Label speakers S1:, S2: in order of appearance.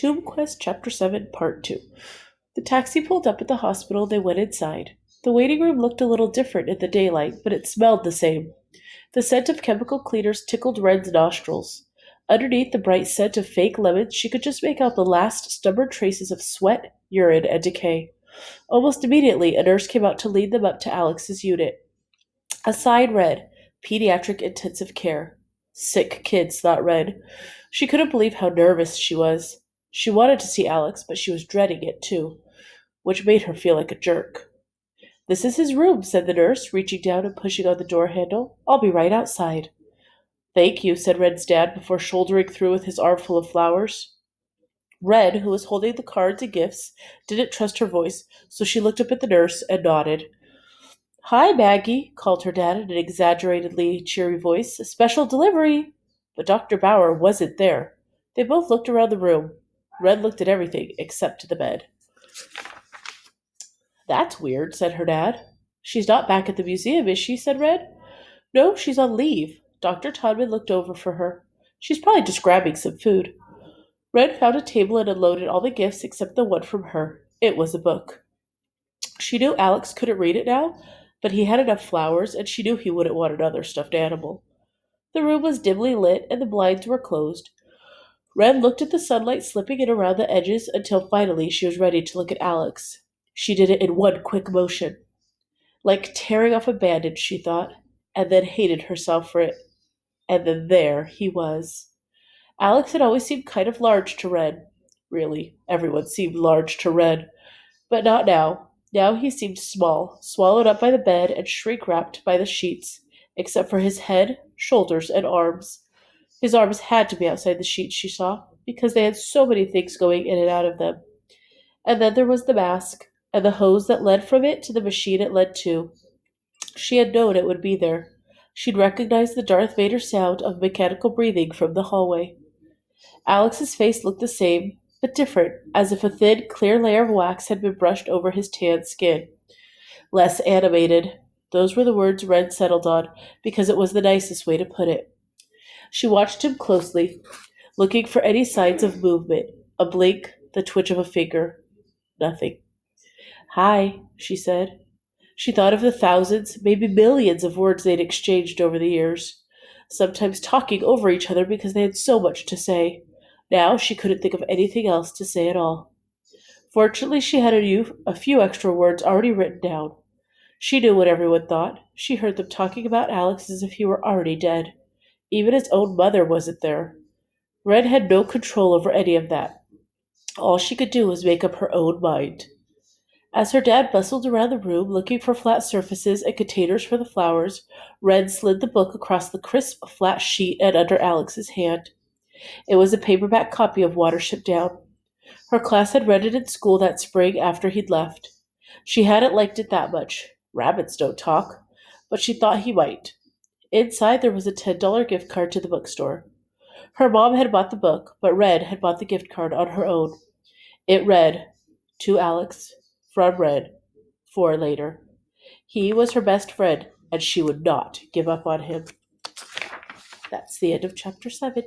S1: Tombquest Chapter 7, Part 2. The taxi pulled up at the hospital. They went inside. The waiting room looked a little different in the daylight, but it smelled the same. The scent of chemical cleaners tickled Red's nostrils. Underneath the bright scent of fake lemons, she could just make out the last stubborn traces of sweat, urine, and decay. Almost immediately, a nurse came out to lead them up to Alex's unit. A sign read, Pediatric Intensive Care. Sick kids, thought Red. She couldn't believe how nervous she was. She wanted to see Alex, but she was dreading it too, which made her feel like a jerk. This is his room, said the nurse, reaching down and pushing on the door handle. I'll be right outside. Thank you, said Red's dad before shouldering through with his armful of flowers. Red, who was holding the cards and gifts, didn't trust her voice, so she looked up at the nurse and nodded. Hi, Maggie, called her dad in an exaggeratedly cheery voice. Special delivery! But Dr. Bauer wasn't there. They both looked around the room. Red looked at everything except the bed. That's weird, said her dad. She's not back at the museum, is she? Said Red. No, she's on leave. Dr. Todman looked over for her. She's probably just grabbing some food. Red found a table and unloaded all the gifts except the one from her. It was a book. She knew Alex couldn't read it now, but he had enough flowers, and she knew he wouldn't want another stuffed animal. The room was dimly lit, and the blinds were closed. Red looked at the sunlight slipping in around the edges until finally she was ready to look at Alex. She did it in one quick motion. Like tearing off a bandage, she thought, and then hated herself for it. And then there he was. Alex had always seemed kind of large to Red. Really, everyone seemed large to Red. But not now. Now he seemed small, swallowed up by the bed and shrink-wrapped by the sheets, except for his head, shoulders, and arms. His arms had to be outside the sheets, she saw, because they had so many things going in and out of them. And then there was the mask, and the hose that led from it to the machine it led to. She had known it would be there. She'd recognized the Darth Vader sound of mechanical breathing from the hallway. Alex's face looked the same, but different, as if a thin, clear layer of wax had been brushed over his tanned skin. Less animated. Those were the words Red settled on, because it was the nicest way to put it. She watched him closely, looking for any signs of movement. A blink, the twitch of a finger. Nothing. Hi, she said. She thought of the thousands, maybe millions of words they'd exchanged over the years, sometimes talking over each other because they had so much to say. Now she couldn't think of anything else to say at all. Fortunately, she had a few extra words already written down. She knew what everyone thought. She heard them talking about Alex as if he were already dead. Even his own mother wasn't there. Red had no control over any of that. All she could do was make up her own mind. As her dad bustled around the room, looking for flat surfaces and containers for the flowers, Red slid the book across the crisp, flat sheet and under Alex's hand. It was a paperback copy of Watership Down. Her class had read it in school that spring after he'd left. She hadn't liked it that much. Rabbits don't talk. But she thought he might. Inside there was a $10 gift card to the bookstore. Her mom had bought the book, but Red had bought the gift card on her own. It read, To Alex, from Red, for later. He was her best friend, and she would not give up on him. That's the end of Chapter 7.